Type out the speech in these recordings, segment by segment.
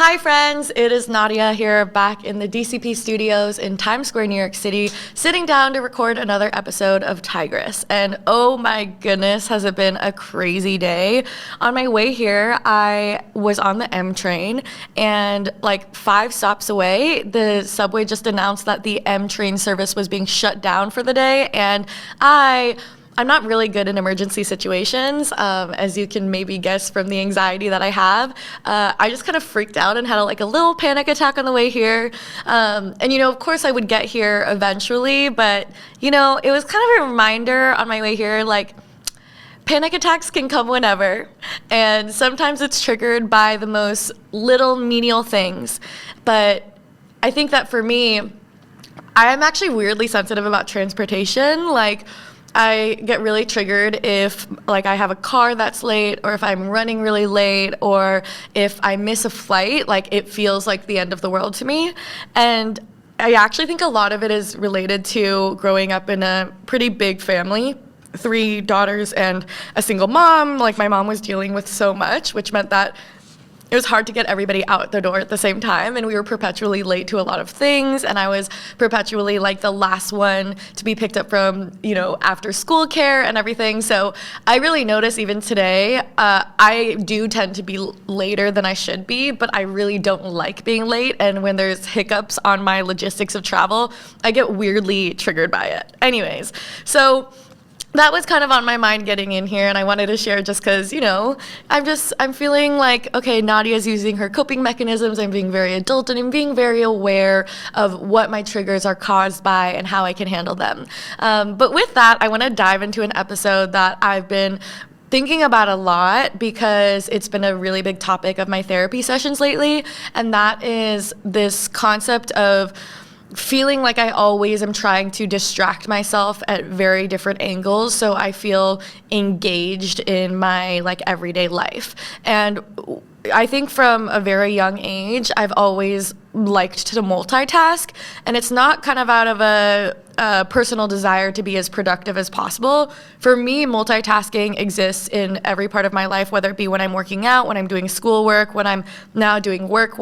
Hi friends, it is Nadya here back in the DCP studios in Times Square, New York City, sitting down to record another episode of Tigress. And oh my goodness, has it been a crazy day. On my way here, I was on the M train and like 5 stops away, the subway just announced that the M train service was being shut down for the day. And I'm not really good in emergency situations, as you can maybe guess from the anxiety that I have. I just kind of freaked out and had a little panic attack on the way here. And of course I would get here eventually, but it was kind of a reminder on my way here, panic attacks can come whenever, and sometimes it's triggered by the most little menial things. But I think that for me, I am actually weirdly sensitive about transportation. I get really triggered if I have a car that's late, or if I'm running really late, or if I miss a flight. It feels like the end of the world to me. And I actually think a lot of it is related to growing up in a pretty big family, 3 daughters and a single mom. My mom was dealing with so much, which meant that it was hard to get everybody out the door at the same time, and we were perpetually late to a lot of things, and I was perpetually the last one to be picked up from, after school care and everything. So I really notice even today, I do tend to be later than I should be, but I really don't like being late, and when there's hiccups on my logistics of travel, I get weirdly triggered by it. Anyways, so that was kind of on my mind getting in here, and I wanted to share just because, I'm feeling okay, Nadia's using her coping mechanisms. I'm being very adult, and I'm being very aware of what my triggers are caused by and how I can handle them. But with that, I want to dive into an episode that I've been thinking about a lot because it's been a really big topic of my therapy sessions lately, and that is this concept of feeling like I always am trying to distract myself at very different angles so I feel engaged in my everyday life. And I think from a very young age, I've always liked to multitask, and it's not kind of out of a personal desire to be as productive as possible. For me, multitasking exists in every part of my life, whether it be when I'm working out, when I'm doing schoolwork, when I'm now doing work,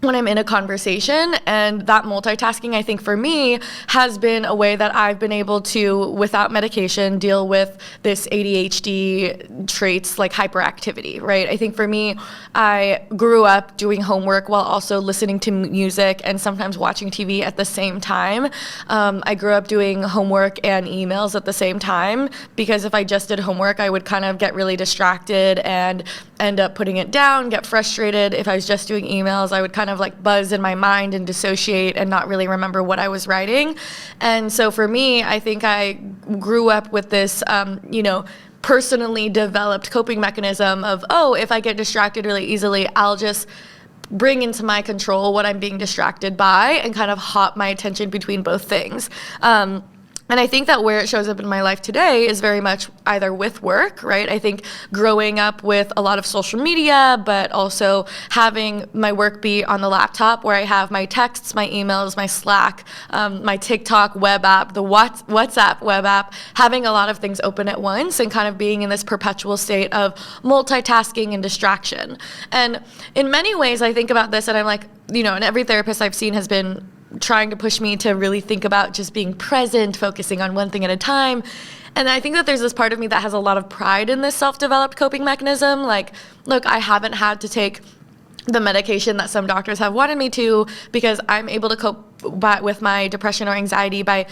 when I'm in a conversation. And that multitasking, I think for me, has been a way that I've been able to, without medication, deal with this ADHD traits like hyperactivity, right? I think for me, I grew up doing homework while also listening to music and sometimes watching TV at the same time. I grew up doing homework and emails at the same time, because if I just did homework, I would kind of get really distracted and end up putting it down, get frustrated. If I was just doing emails, I would kind of buzz in my mind and dissociate and not really remember what I was writing. And so for me, I think I grew up with this, personally developed coping mechanism of, if I get distracted really easily, I'll just bring into my control what I'm being distracted by and kind of hop my attention between both things. And I think that where it shows up in my life today is very much either with work, right? I think growing up with a lot of social media, but also having my work be on the laptop where I have my texts, my emails, my Slack, my TikTok web app, the WhatsApp web app, having a lot of things open at once and kind of being in this perpetual state of multitasking and distraction. And in many ways, I think about this and I'm and every therapist I've seen has been trying to push me to really think about just being present, focusing on one thing at a time. And I think that there's this part of me that has a lot of pride in this self-developed coping mechanism. Look, I haven't had to take the medication that some doctors have wanted me to, because I'm able to cope with my depression or anxiety by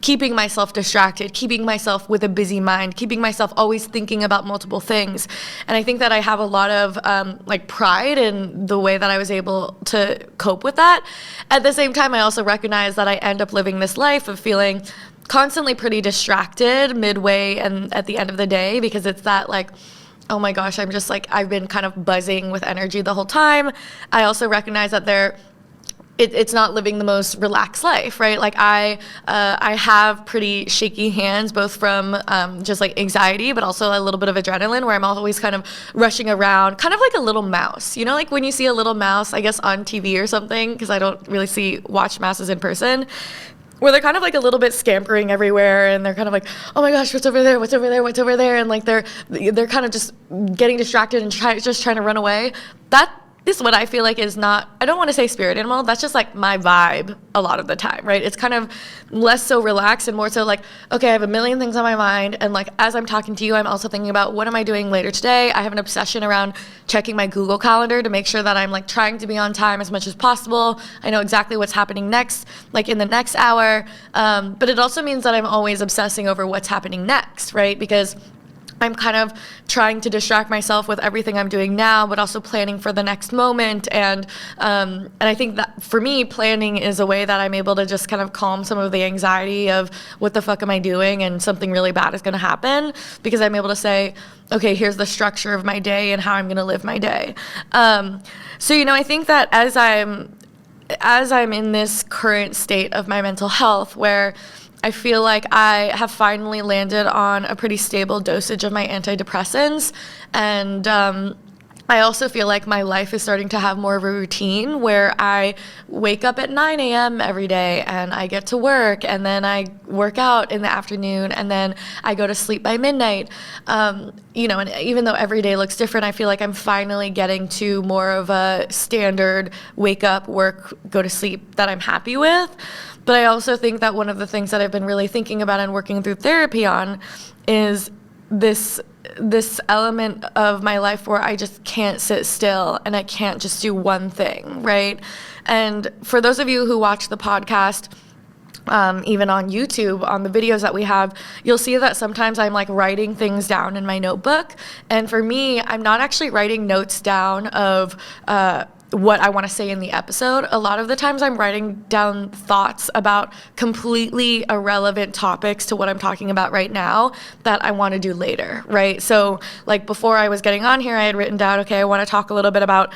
keeping myself distracted, keeping myself with a busy mind, keeping myself always thinking about multiple things. And I think that I have a lot of pride in the way that I was able to cope with that. At the same time, I also recognize that I end up living this life of feeling constantly pretty distracted midway and at the end of the day, because it's that oh my gosh, I'm just I've been kind of buzzing with energy the whole time. I also recognize that it's not living the most relaxed life, right? I have pretty shaky hands, both from just anxiety, but also a little bit of adrenaline, where I'm always kind of rushing around, kind of like a little mouse. When you see a little mouse, I guess on TV or something, because I don't really watch mouses in person, where they're kind of like a little bit scampering everywhere, and they're kind of like, oh my gosh, what's over there, what's over there, what's over there, and like they're kind of just getting distracted and just trying to run away. this is what I feel like is not, I don't want to say spirit animal, that's just like my vibe a lot of the time, right? It's kind of less so relaxed and more so like, okay, I have a million things on my mind, and like as I'm talking to you, I'm also thinking about what am I doing later today. I have an obsession around checking my Google Calendar to make sure that I'm like trying to be on time as much as possible. I know exactly what's happening next, like in the next hour, but it also means that I'm always obsessing over what's happening next, right? Because I'm kind of trying to distract myself with everything I'm doing now, but also planning for the next moment. And I think that for me, planning is a way that I'm able to just kind of calm some of the anxiety of what the fuck am I doing and something really bad is going to happen, because I'm able to say, okay, here's the structure of my day and how I'm going to live my day. So, I think that as I'm in this current state of my mental health where I feel like I have finally landed on a pretty stable dosage of my antidepressants, and I also feel like my life is starting to have more of a routine where I wake up at 9 a.m. every day and I get to work, and then I work out in the afternoon, and then I go to sleep by midnight. And even though every day looks different, I feel like I'm finally getting to more of a standard wake up, work, go to sleep that I'm happy with. But I also think that one of the things that I've been really thinking about and working through therapy on is this element of my life where I just can't sit still and I can't just do one thing, right? And for those of you who watch the podcast, even on YouTube, on the videos that we have, you'll see that sometimes I'm like writing things down in my notebook. And for me, I'm not actually writing notes down of what I want to say in the episode. A lot of the times I'm writing down thoughts about completely irrelevant topics to what I'm talking about right now that I want to do later, right? So like before I was getting on here, I had written down, okay, I want to talk a little bit about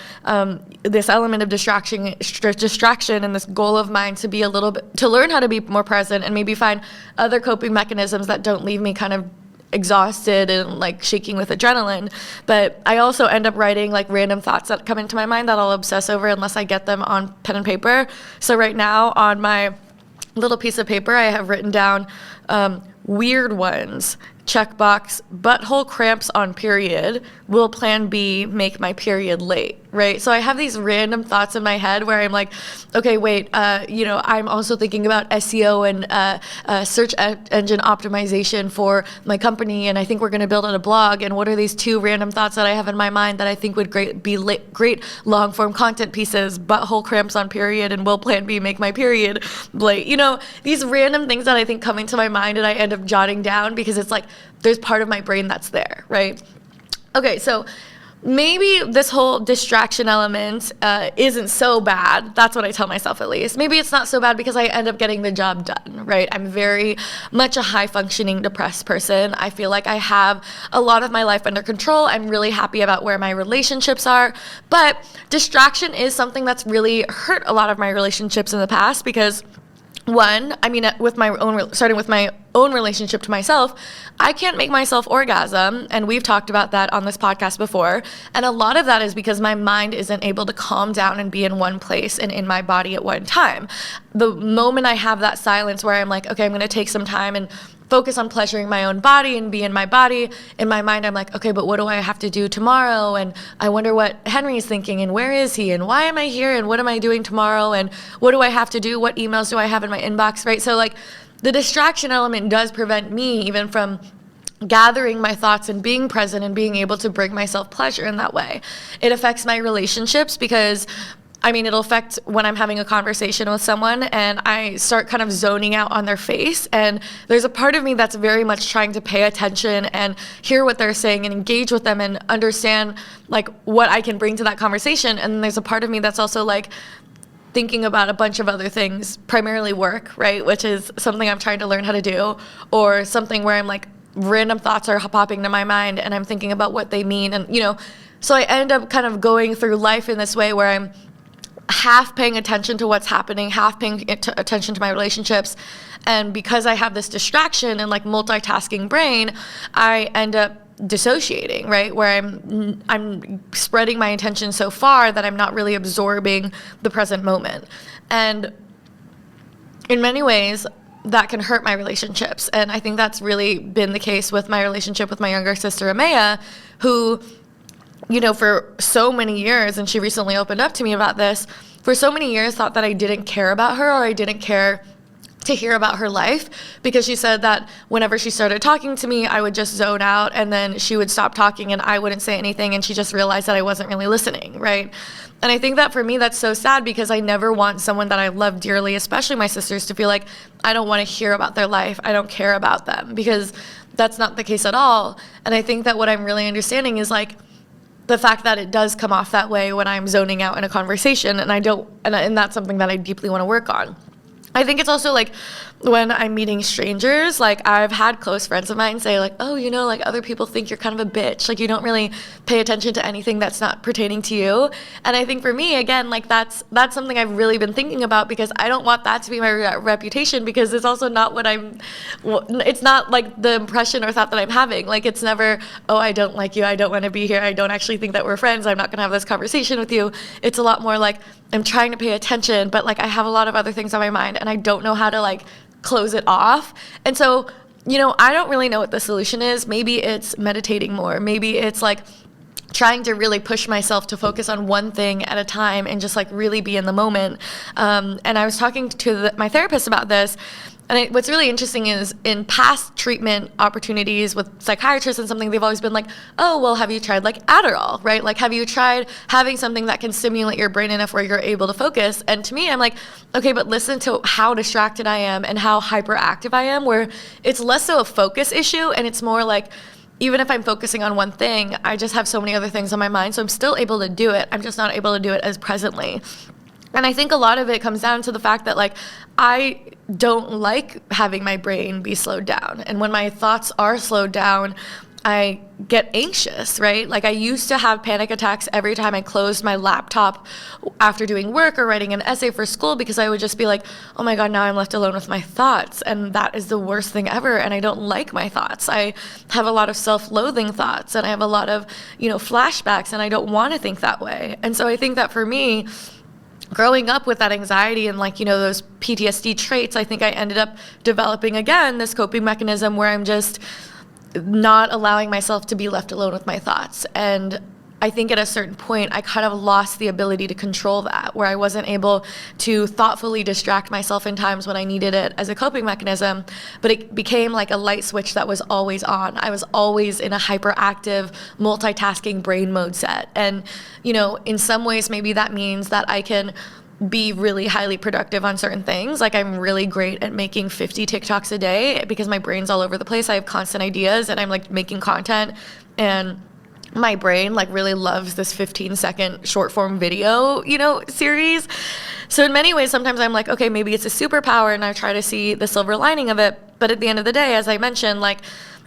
this element of distraction and this goal of mine to be to learn how to be more present and maybe find other coping mechanisms that don't leave me kind of exhausted and like shaking with adrenaline. But I also end up writing like random thoughts that come into my mind that I'll obsess over unless I get them on pen and paper. So right now on my little piece of paper, I have written down weird ones, checkbox, butthole cramps on period, will plan B make my period late, right? So I have these random thoughts in my head where I'm like, okay, wait, I'm also thinking about SEO and search engine optimization for my company, and I think we're going to build out a blog, and what are these two random thoughts that I have in my mind that I think would be great long-form content pieces, butthole cramps on period, and will plan B make my period late? These random things that I think come into my mind and I end up jotting down because it's like, there's part of my brain that's there, right? Okay, so maybe this whole distraction element isn't so bad. That's what I tell myself, at least. Maybe it's not so bad because I end up getting the job done, right? I'm very much a high-functioning depressed person. I feel like I have a lot of my life under control. I'm really happy about where my relationships are. But distraction is something that's really hurt a lot of my relationships in the past because starting with my own relationship to myself, I can't make myself orgasm, and we've talked about that on this podcast before, and a lot of that is because my mind isn't able to calm down and be in one place and in my body at one time. The moment I have that silence where I'm like, okay, I'm going to take some time and focus on pleasuring my own body and be in my body, in my mind I'm like, okay, but what do I have to do tomorrow? And I wonder what Henry's thinking, and where is he, and why am I here, and what am I doing tomorrow, and what do I have to do, what emails do I have in my inbox, right? So like the distraction element does prevent me even from gathering my thoughts and being present and being able to bring myself pleasure in that way. It affects my relationships because it'll affect when I'm having a conversation with someone and I start kind of zoning out on their face. And there's a part of me that's very much trying to pay attention and hear what they're saying and engage with them and understand like what I can bring to that conversation. And there's a part of me that's also like thinking about a bunch of other things, primarily work, right? Which is something I'm trying to learn how to do, or something where I'm like, random thoughts are popping to my mind and I'm thinking about what they mean. And, so I end up kind of going through life in this way where I'm half paying attention to what's happening, half paying attention to my relationships. And because I have this distraction and like multitasking brain, I end up dissociating, right? Where I'm spreading my attention so far that I'm not really absorbing the present moment. And in many ways, that can hurt my relationships. And I think that's really been the case with my relationship with my younger sister, Amaya, who for so many years, and she recently opened up to me about this, for so many years thought that I didn't care about her, or I didn't care to hear about her life, because she said that whenever she started talking to me, I would just zone out, and then she would stop talking and I wouldn't say anything, and she just realized that I wasn't really listening, right? And I think that for me, that's so sad, because I never want someone that I love dearly, especially my sisters, to feel like I don't want to hear about their life, I don't care about them, because that's not the case at all. And I think that what I'm really understanding is like the fact that it does come off that way when I'm zoning out in a conversation, and that's something that I deeply want to work on. I think it's also like when I'm meeting strangers, like I've had close friends of mine say like, oh, like other people think you're kind of a bitch. Like you don't really pay attention to anything that's not pertaining to you. And I think for me, again, like that's something I've really been thinking about, because I don't want that to be my reputation, because it's also not it's not like the impression or thought that I'm having. Like it's never, oh, I don't like you, I don't want to be here, I don't actually think that we're friends, I'm not going to have this conversation with you. It's a lot more like I'm trying to pay attention, but like I have a lot of other things on my mind and I don't know how to like close it off. And so, I don't really know what the solution is. Maybe it's meditating more. Maybe it's like trying to really push myself to focus on one thing at a time and just like really be in the moment. And I was talking to my therapist about this. And what's really interesting is in past treatment opportunities with psychiatrists and something, they've always been like, oh, well, have you tried like Adderall, right? Like, have you tried having something that can stimulate your brain enough where you're able to focus? And to me, I'm like, okay, but listen to how distracted I am and how hyperactive I am, where it's less so a focus issue and it's more like, even if I'm focusing on one thing, I just have so many other things on my mind. So I'm still able to do it. I'm just not able to do it as presently. And I think a lot of it comes down to the fact that like I don't like having my brain be slowed down. And when my thoughts are slowed down, I get anxious, right? Like I used to have panic attacks every time I closed my laptop after doing work or writing an essay for school, because I would just be like, oh my God, now I'm left alone with my thoughts. And that is the worst thing ever. And I don't like my thoughts. I have a lot of self-loathing thoughts and I have a lot of, flashbacks, and I don't want to think that way. And so I think that for me, growing up with that anxiety and those PTSD traits, I think I ended up developing again this coping mechanism where I'm just not allowing myself to be left alone with my thoughts. And I think at a certain point, I kind of lost the ability to control that, where I wasn't able to thoughtfully distract myself in times when I needed it as a coping mechanism, but it became like a light switch that was always on. I was always in a hyperactive, multitasking brain mode set. And, in some ways, maybe that means that I can be really highly productive on certain things. Like I'm really great at making 50 TikToks a day because my brain's all over the place. I have constant ideas and I'm like making content, and my brain like really loves this 15-second short form video, series. So in many ways, sometimes I'm like, okay, maybe it's a superpower and I try to see the silver lining of it. But at the end of the day, as I mentioned, like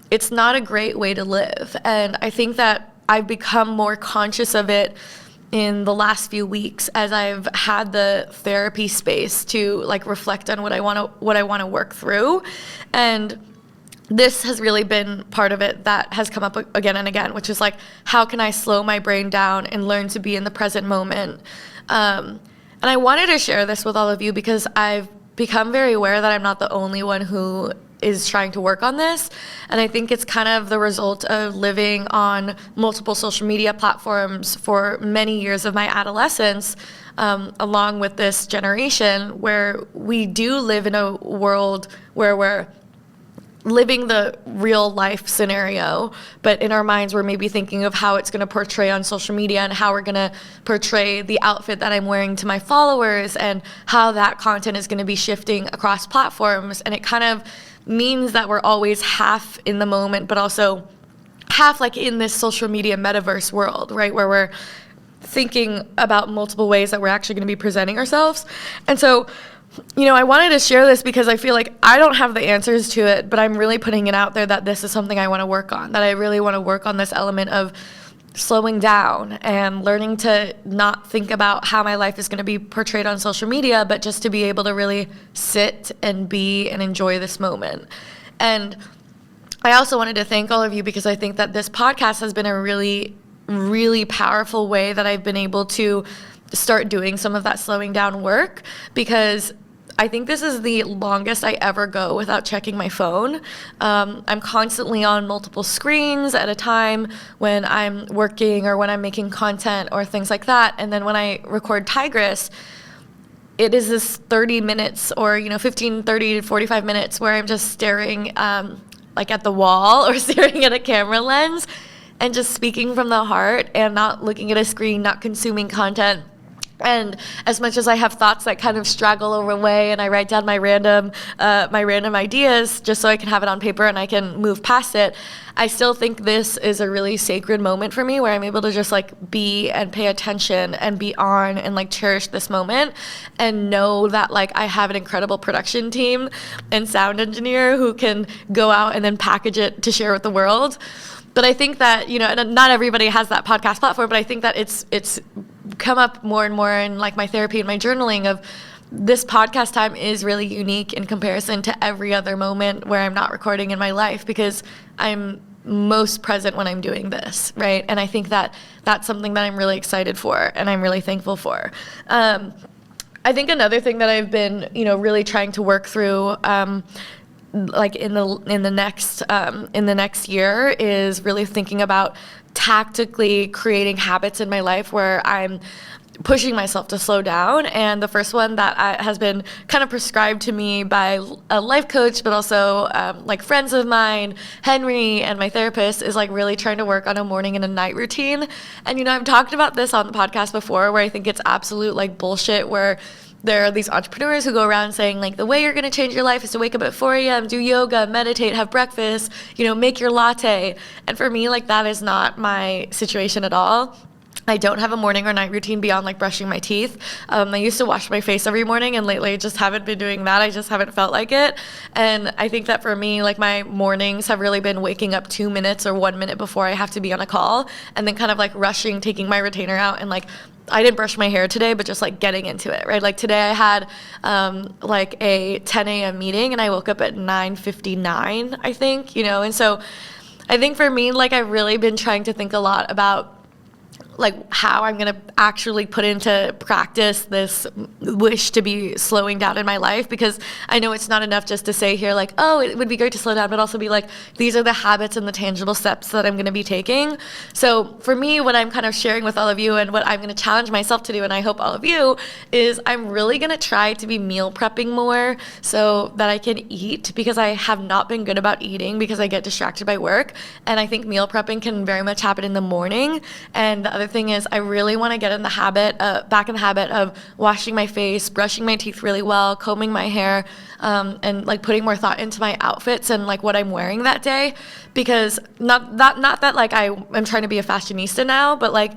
it's not a great way to live. And I think that I've become more conscious of it in the last few weeks as I've had the therapy space to like reflect on what I want to work through. And this has really been part of it that has come up again and again, which is like, how can I slow my brain down and learn to be in the present moment? And I wanted to share this with all of you because I've become very aware that I'm not the only one who is trying to work on this. And I think it's kind of the result of living on multiple social media platforms for many years of my adolescence, along with this generation where we do live in a world where we're living the real life scenario, but in our minds we're maybe thinking of how it's going to portray on social media and how we're going to portray the outfit that I'm wearing to my followers and how that content is going to be shifting across platforms. And it kind of means that we're always half in the moment, but also half like in this social media metaverse world, right? Where we're thinking about multiple ways that we're actually going to be presenting ourselves. And so, I wanted to share this because I feel like I don't have the answers to it, but I'm really putting it out there that this is something I want to work on, that I really want to work on this element of slowing down and learning to not think about how my life is going to be portrayed on social media, but just to be able to really sit and be and enjoy this moment. And I also wanted to thank all of you because I think that this podcast has been a really, really powerful way that I've been able to start doing some of that slowing down work, because I think this is the longest I ever go without checking my phone. I'm constantly on multiple screens at a time when I'm working or when I'm making content or things like that. And then when I record Tigress, it is this 30 minutes or, 15, 30 to 45 minutes where I'm just staring like at the wall or staring at a camera lens and just speaking from the heart and not looking at a screen, not consuming content. And as much as I have thoughts that kind of straggle away and I write down my random ideas just so I can have it on paper and I can move past it, I still think this is a really sacred moment for me where I'm able to just like be and pay attention and be on and like cherish this moment and know that like I have an incredible production team and sound engineer who can go out and then package it to share with the world. But I think that, not everybody has that podcast platform, but I think that it's come up more and more in like my therapy and my journaling of this podcast time is really unique in comparison to every other moment where I'm not recording in my life because I'm most present when I'm doing this, right? And I think that that's something that I'm really excited for and I'm really thankful for. I think another thing that I've been, really trying to work through like in the next year is really thinking about tactically creating habits in my life where I'm pushing myself to slow down. And the first one that has been kind of prescribed to me by a life coach, but also like friends of mine, Henry and my therapist, is like really trying to work on a morning and a night routine. And I've talked about this on the podcast before where I think it's absolute like bullshit where there are these entrepreneurs who go around saying like the way you're going to change your life is to wake up at 4 a.m., do yoga, meditate, have breakfast, make your latte. And for me, like that is not my situation at all. I don't have a morning or night routine beyond like brushing my teeth. I used to wash my face every morning and lately I just haven't been doing that. I just haven't felt like it. And I think that for me, like my mornings have really been waking up 2 minutes or 1 minute before I have to be on a call and then kind of like rushing, taking my retainer out and like I didn't brush my hair today, but just like getting into it, right? Like today I had like a 10 a.m. meeting and I woke up at 9:59, I think, and so I think for me, like I've really been trying to think a lot about like how I'm going to actually put into practice this wish to be slowing down in my life, because I know it's not enough just to say here like, oh, it would be great to slow down, but also be like, these are the habits and the tangible steps that I'm going to be taking. So for me, what I'm kind of sharing with all of you and what I'm going to challenge myself to do, and I hope all of you, is I'm really going to try to be meal prepping more so that I can eat, because I have not been good about eating because I get distracted by work. And I think meal prepping can very much happen in the morning. And the other thing is I really want to get in the habit, back in the habit of washing my face, brushing my teeth really well, combing my hair, and like putting more thought into my outfits and like what I'm wearing that day. Because not that like I am trying to be a fashionista now, but like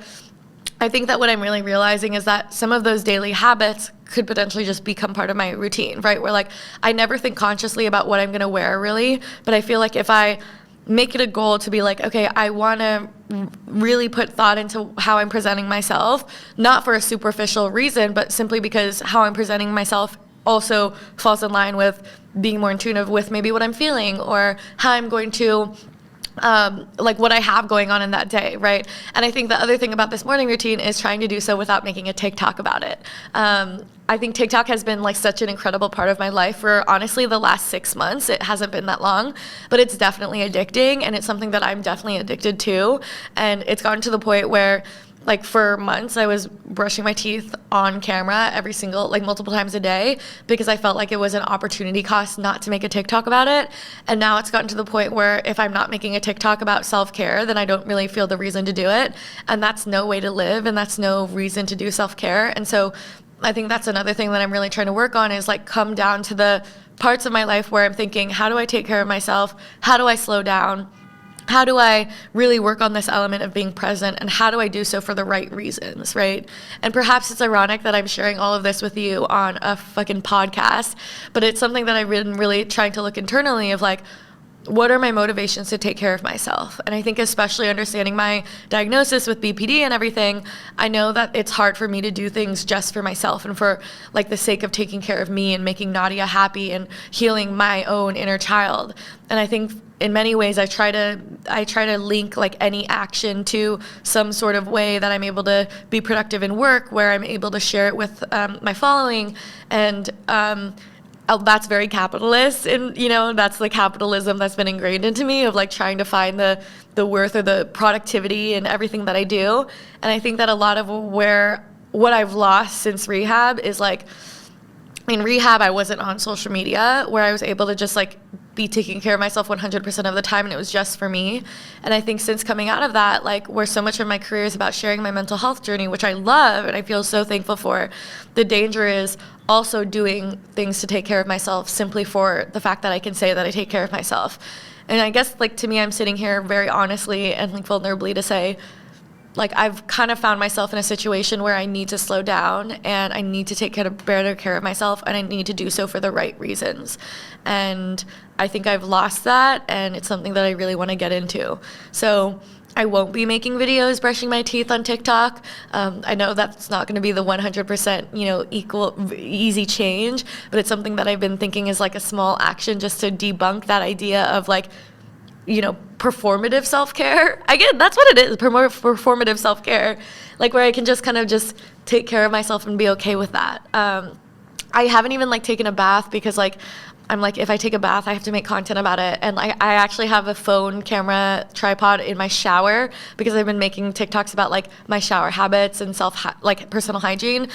I think that what I'm really realizing is that some of those daily habits could potentially just become part of my routine, right? Where like I never think consciously about what I'm going to wear really, but I feel like if I make it a goal to be like, okay, I want to really put thought into how I'm presenting myself, not for a superficial reason, but simply because how I'm presenting myself also falls in line with being more in tune with maybe what I'm feeling or how I'm going to like what I have going on in that day, right? And I think the other thing about this morning routine is trying to do so without making a TikTok about it. I think TikTok has been like such an incredible part of my life for honestly the last 6 months. It hasn't been that long, but it's definitely addicting, and it's something that I'm definitely addicted to. And it's gotten to the point where like for months I was brushing my teeth on camera every single, like multiple times a day, because I felt like it was an opportunity cost not to make a TikTok about it. And now it's gotten to the point where if I'm not making a TikTok about self-care, then I don't really feel the reason to do it. And that's no way to live, and that's no reason to do self-care. And so I think that's another thing that I'm really trying to work on, is like come down to the parts of my life where I'm thinking, how do I take care of myself? How do I slow down? How do I really work on this element of being present, and how do I do so for the right reasons, right? And perhaps it's ironic that I'm sharing all of this with you on a fucking podcast, but it's something that I've been really trying to look internally of like, what are my motivations to take care of myself? And I think especially understanding my diagnosis with BPD and everything, I know that it's hard for me to do things just for myself and for like the sake of taking care of me and making Nadya happy and healing my own inner child. And I think in many ways I try to link like any action to some sort of way that I'm able to be productive in work, where I'm able to share it with my following, and that's very capitalist, and that's the capitalism that's been ingrained into me of like trying to find the worth or the productivity in everything that I do. And I think that a lot of what I've lost since rehab is like, in rehab I wasn't on social media, where I was able to just like be taking care of myself 100% of the time, and it was just for me. And I think since coming out of that, like where so much of my career is about sharing my mental health journey, which I love and I feel so thankful for, the danger is also doing things to take care of myself simply for the fact that I can say that I take care of myself. And I guess like to me, I'm sitting here very honestly and like vulnerably to say, like I've kind of found myself in a situation where I need to slow down and I need to take better care of myself, and I need to do so for the right reasons. And I think I've lost that, and it's something that I really want to get into. So I won't be making videos brushing my teeth on TikTok. I know that's not going to be the 100% easy change, but it's something that I've been thinking is like a small action just to debunk that idea of like, performative self-care. Again, that's what it is, performative self-care, like where I can just kind of just take care of myself and be okay with that. I haven't even like taken a bath because like I'm like, if I take a bath, I have to make content about it. And I actually have a phone camera tripod in my shower because I've been making TikToks about like my shower habits and personal hygiene.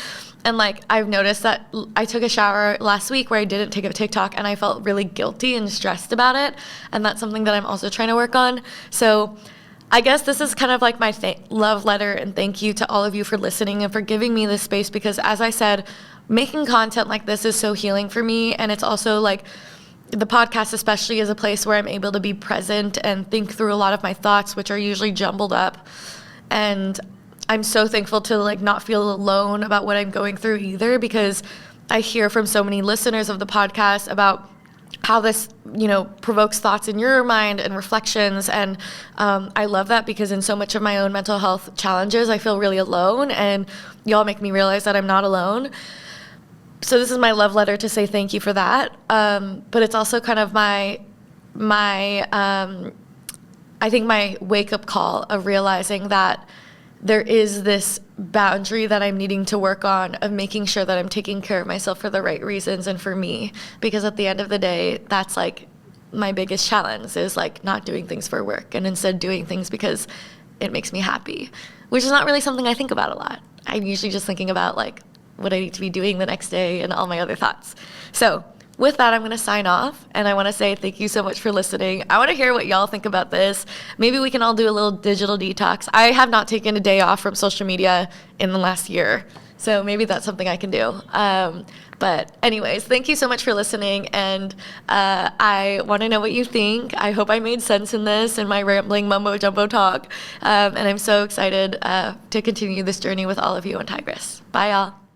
And like I've noticed that I took a shower last week where I didn't take a TikTok, and I felt really guilty and stressed about it. And that's something that I'm also trying to work on. So I guess this is kind of like my love letter and thank you to all of you for listening and for giving me this space, because as I said, making content like this is so healing for me. And it's also like the podcast especially is a place where I'm able to be present and think through a lot of my thoughts, which are usually jumbled up. And I'm so thankful to like not feel alone about what I'm going through either, because I hear from so many listeners of the podcast about how this, provokes thoughts in your mind and reflections. And I love that, because in so much of my own mental health challenges, I feel really alone, and y'all make me realize that I'm not alone. So this is my love letter to say thank you for that. But it's also kind of my I think my wake-up call of realizing that there is this boundary that I'm needing to work on of making sure that I'm taking care of myself for the right reasons and for me. Because at the end of the day, that's like my biggest challenge, is like not doing things for work and instead doing things because it makes me happy, which is not really something I think about a lot. I'm usually just thinking about like what I need to be doing the next day and all my other thoughts. So with that, I'm going to sign off, and I want to say thank you so much for listening. I want to hear what y'all think about this. Maybe we can all do a little digital detox. I have not taken a day off from social media in the last year, so maybe that's something I can do. But anyways, thank you so much for listening, and I want to know what you think. I hope I made sense in this and my rambling mumbo-jumbo talk, and I'm so excited to continue this journey with all of you on Tigress. Bye, y'all.